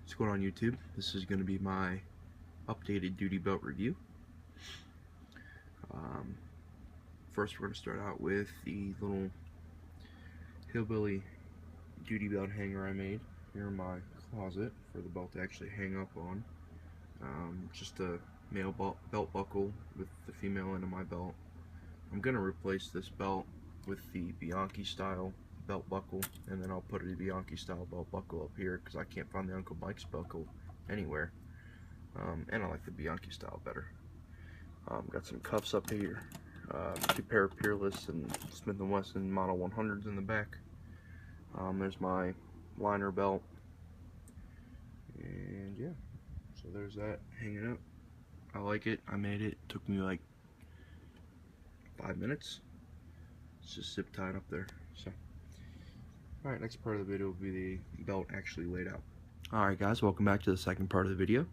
What's going on YouTube? This is going to be my updated duty belt review. First we're going to start out with the little hillbilly duty belt hanger I made here in my closet for the belt to actually hang up on. Just a male belt buckle with the female end of my belt. I'm going to replace this belt with the Bianchi style belt buckle, and then I'll put a Bianchi style belt buckle up here because I can't find the Uncle Mike's buckle anywhere. And I like the Bianchi style better. Got some cuffs up here, 2 pair of Peerless and Smith & Wesson Model 100s in the back. There's my liner belt, and yeah, so there's that hanging up. I like it. I made it. Took me like 5 minutes. It's just zip tied up there. So, alright, next part of the video will be the belt actually laid out. Alright guys, welcome back to the second part of the video.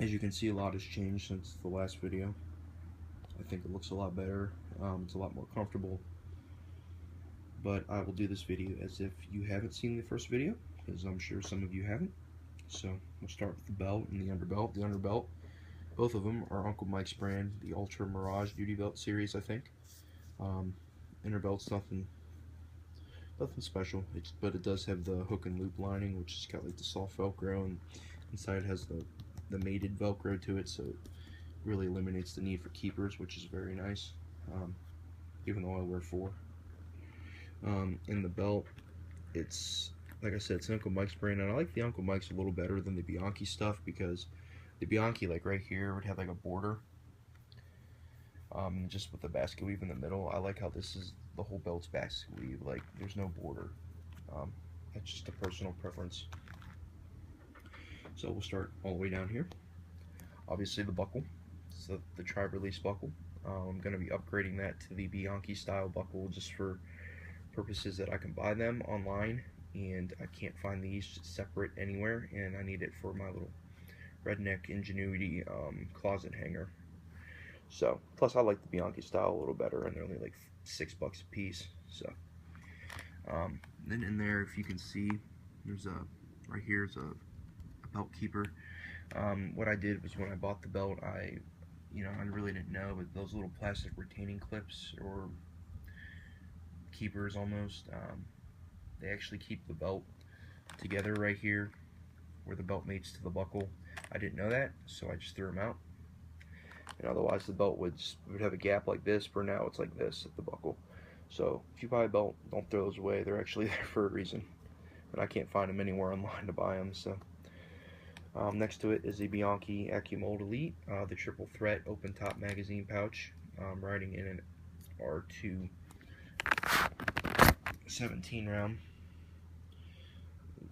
As you can see, a lot has changed since the last video. I think it looks a lot better. It's a lot more comfortable. But I will do this video as if you haven't seen the first video, because I'm sure some of you haven't. So we'll start with the belt and the underbelt. The underbelt, both of them are Uncle Mike's brand, the Ultra Mirage Duty Belt series, I think. Inner belt's nothing special, but it does have the hook and loop lining, which has got like the soft Velcro, and inside it has the mated Velcro to it, so it really eliminates the need for keepers, which is very nice. Even though I wear 4. In the belt, it's, like I said, it's Uncle Mike's brand, and I like the Uncle Mike's a little better than the Bianchi stuff, because the Bianchi, like right here, would have like a border, just with the basket weave in the middle. I like how this is, the whole belt's basket weave, like there's no border. That's just a personal preference. So we'll start all the way down here. Obviously the buckle, so the tri-release buckle. I'm going to be upgrading that to the Bianchi style buckle just for purposes that I can buy them online, and I can't find these separate anywhere, and I need it for my little redneck ingenuity closet hanger. So, plus I like the Bianchi style a little better, and they're only like $6 a piece. So, then in there, if you can see, there's right here's a belt keeper. What I did was, when I bought the belt, I really didn't know, but those little plastic retaining clips, or keepers almost, they actually keep the belt together right here where the belt mates to the buckle. I didn't know that, so I just threw them out, and otherwise the belt would have a gap like this, where now it's like this at the buckle. So if you buy a belt, don't throw those away. They're actually there for a reason, and I can't find them anywhere online to buy them. So next to it is the Bianchi AccuMold Elite, the triple threat open top magazine pouch, riding in an R2 17 round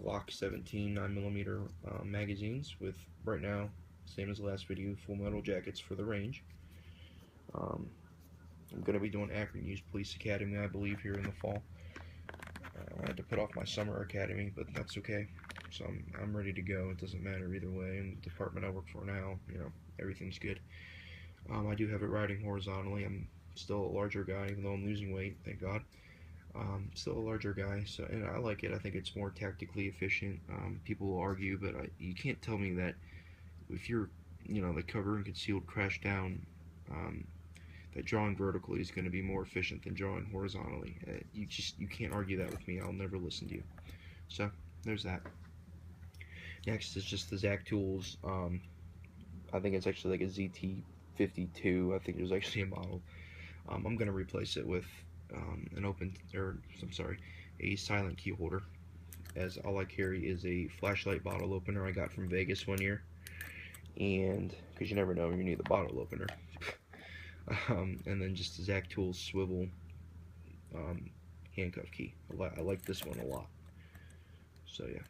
Glock 17 9mm magazines, with, right now, same as the last video, full metal jackets for the range. I'm going to be doing Akron Youth Police Academy, I believe, here in the fall. I had to put off my summer academy, but that's okay. So I'm ready to go. It doesn't matter either way. In the department I work for now, everything's good. I do have it riding horizontally. I'm still a larger guy, even though I'm losing weight, thank God. Still a larger guy, so, and I like it. I think it's more tactically efficient. People will argue, but you can't tell me that if you're, the cover and concealed crash down, that drawing vertically is going to be more efficient than drawing horizontally. You can't argue that with me. I'll never listen to you. So there's that. Next is just the Zac Tools. I think it's actually like a ZT52. I think there's actually a model. I'm going to replace it with a silent key holder, as all I carry is a flashlight bottle opener I got from Vegas one year, and because you never know when you need the bottle opener. And then just the Zac Tools swivel handcuff key. I like this one a lot. So yeah.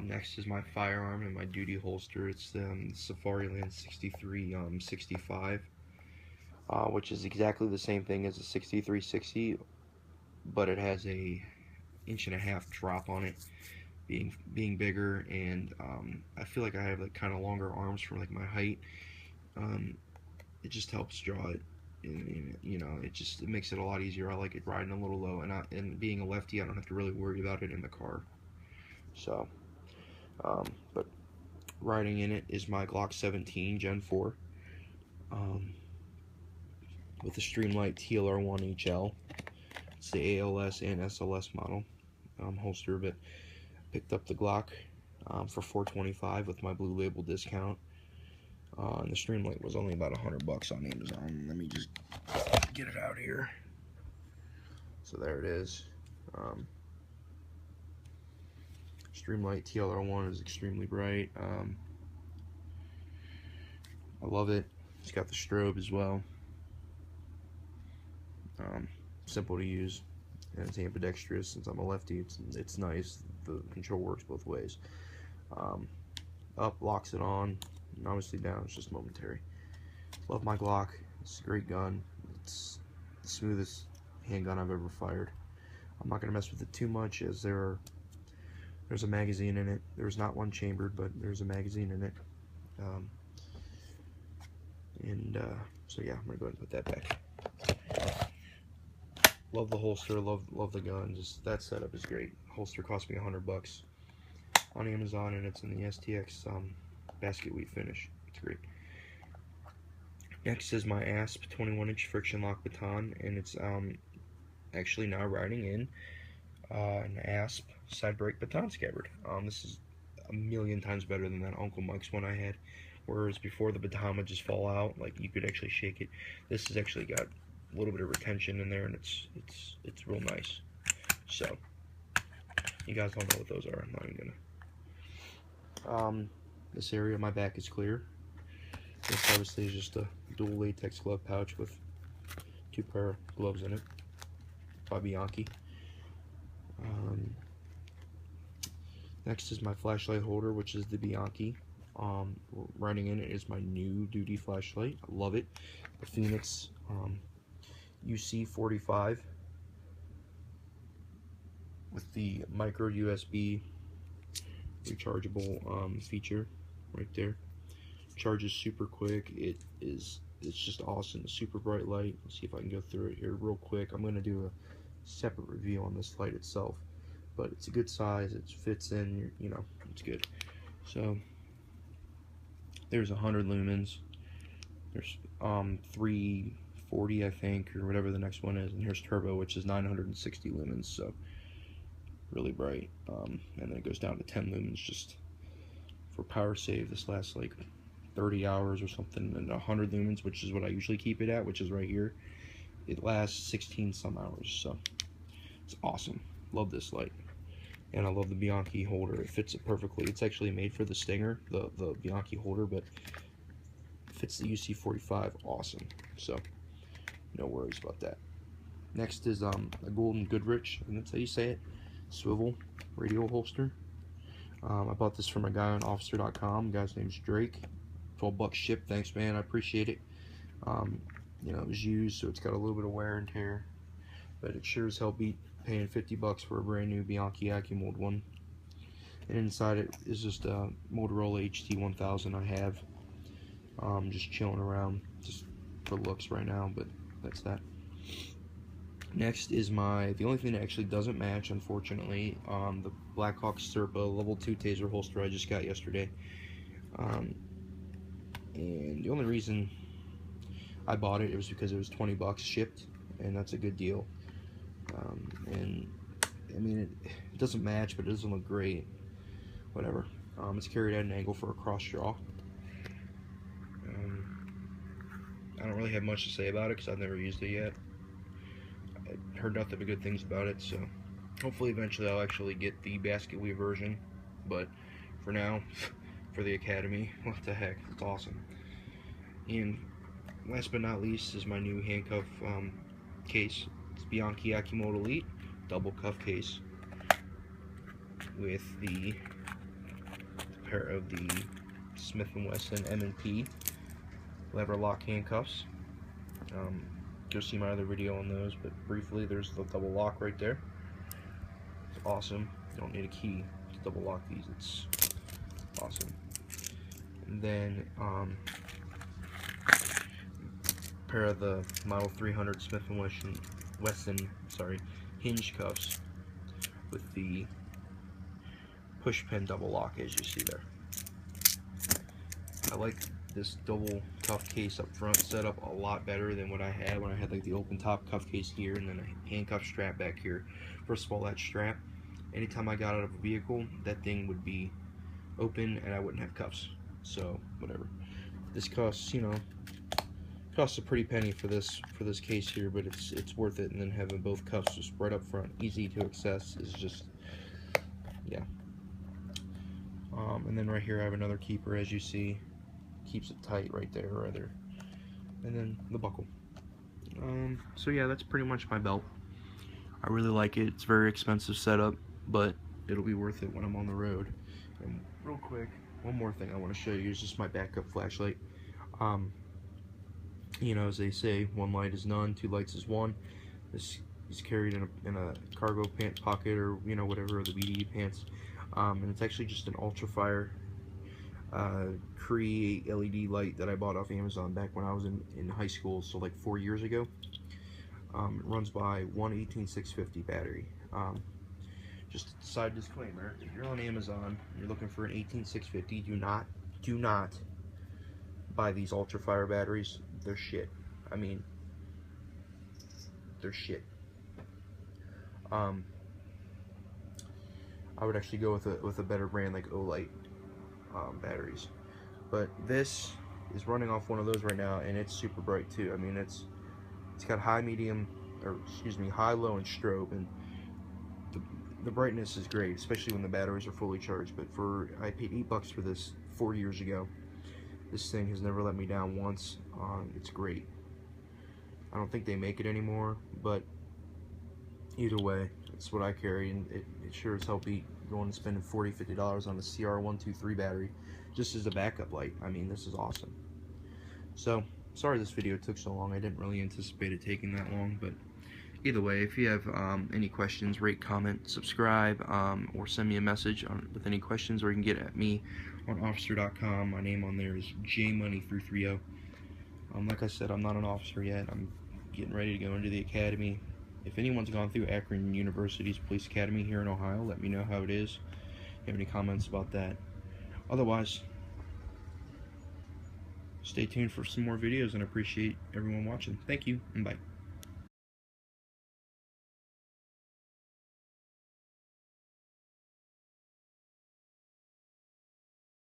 Next is my firearm and my duty holster. It's the Safariland 6365. Which is exactly the same thing as a 6360, but it has a 1.5 inch drop on it, being bigger, and I feel like I have like kind of longer arms for like my height. It just helps draw it and you know, it makes it a lot easier. I like it riding a little low, and being a lefty, I don't have to really worry about it in the car. So, but riding in it is my Glock 17 Gen 4 with the Streamlight TLR1 HL. It's the ALS and SLS model holster of it. Picked up the Glock for $425 with my Blue Label discount. And the Streamlight was only about $100 on Amazon. Let me just get it out here. So there it is. Streamlight TLR1 is extremely bright. I love it. It's got the strobe as well. Simple to use, and it's ambidextrous. Since I'm a lefty, it's nice. The control works both ways. Up locks it on, and obviously down it's just momentary. Love my Glock. It's a great gun. It's the smoothest handgun I've ever fired. I'm not gonna mess with it too much, as there's a magazine in it. There's not one chambered, but there's a magazine in it. So yeah, I'm gonna go ahead and put that back. Love the holster, love the gun. Just that setup is great. Holster cost me $100 on Amazon, and it's in the STX basket weave finish. It's great. Next is my ASP 21-inch friction lock baton, and it's actually now riding in an ASP side brake baton scabbard. This is a million times better than that Uncle Mike's one I had, whereas before the baton would just fall out, like you could actually shake it. This has actually got a little bit of retention in there, and it's real nice. So you guys all know what those are. I'm not even gonna. This area of my back is clear. This obviously is just a dual latex glove pouch with 2 pair of gloves in it by Bianchi. Next is my flashlight holder, which is the Bianchi. Running in it is my new duty flashlight. I love it. The Phoenix UC45 with the micro USB rechargeable feature right there. Charges super quick. It's just awesome. A super bright light. Let's see if I can go through it here real quick. I'm gonna do a separate review on this light itself, but it's a good size. It fits in. You know, it's good. So there's 100 lumens. There's 340, I think, or whatever the next one is, and here's turbo, which is 960 lumens. So really bright. And then it goes down to 10 lumens just for power save. This lasts like 30 hours or something, and 100 lumens, which is what I usually keep it at, which is right here, it lasts 16 some hours. So it's awesome. Love this light, and I love the Bianchi holder. It fits it perfectly. It's actually made for the Stinger, the Bianchi holder, but it fits the UC45 awesome. So no worries about that. Next is a Golden Goodrich, and that's how you say it, swivel radio holster. I bought this from a guy on officer.com. The guy's name's Drake. $12 shipped. Thanks, man. I appreciate it. You know, it was used, so it's got a little bit of wear and tear, but it sure as hell beat paying $50 for a brand new Bianchi AccuMold one. And inside it is just a Motorola HT1000 I have. Just chilling around, just for looks right now, but that's that. Next is the only thing that actually doesn't match, unfortunately, the Blackhawk Serpa level 2 taser holster I just got yesterday. And the only reason I bought it was because it was $20 shipped, and that's a good deal. And I mean, it doesn't match, but it doesn't look great. Whatever. It's carried at an angle for a cross draw. I don't really have much to say about it because I've never used it yet. I heard nothing but good things about it, so hopefully eventually I'll actually get the basket weave version. But for now, for the Academy, what the heck, it's awesome. And last but not least is my new handcuff case. It's Bianchi AccuMold Elite double cuff case with the pair of the Smith & Wesson M&P lever lock handcuffs. Go see my other video on those, but briefly, there's the double lock right there. It's awesome. You don't need a key to double lock these. It's awesome. And then pair of the Model 300 Smith & Wesson, hinge cuffs with the push pin double lock, as you see there. I like this double cuff case up front setup a lot better than what I had when I had like the open top cuff case here and then a handcuff strap back here. First of all, that strap, anytime I got out of a vehicle, that thing would be open and I wouldn't have cuffs. So whatever. This costs, you know, costs a pretty penny for this case here, but it's worth it. And then having both cuffs just right up front, easy to access, is just, yeah. And then right here I have another keeper, as you see, keeps it tight right there, rather. And then the buckle. So yeah, that's pretty much my belt. I really like it. It's a very expensive setup, but it'll be worth it when I'm on the road. And real quick, one more thing I want to show you is just my backup flashlight. You know, as they say, one light is none, two lights is one. This is carried in a cargo pant pocket, or you know, whatever, the BDE pants. And it's actually just an Ultrafire Cree LED light that I bought off Amazon back when I was in high school, so like 4 years ago. It runs by one 18650 battery. Just a side disclaimer: if you're on Amazon, you're looking for an 18650, do not buy these Ultrafire batteries. They're shit. I mean, they're shit. I would actually go with a better brand like Olight batteries. But this is running off one of those right now, and it's super bright too. I mean, it's got high, medium, or excuse me, high, low, and strobe, and the brightness is great, especially when the batteries are fully charged. But I paid $8 for this 4 years ago. This thing has never let me down once. It's great. I don't think they make it anymore, but either way, it's what I carry, and it sure as hell beat going and spending $40, $50 on the CR123 battery just as a backup light. I mean, this is awesome. So, sorry this video took so long. I didn't really anticipate it taking that long, but either way, if you have any questions, rate, comment, subscribe, or send me a message with any questions, or you can get at me on officer.com. My name on there is jmoney330. Like I said, I'm not an officer yet. I'm getting ready to go into the academy. If anyone's gone through Akron University's Police Academy here in Ohio, let me know how it is. If you have any comments about that. Otherwise, stay tuned for some more videos, and I appreciate everyone watching. Thank you, and bye.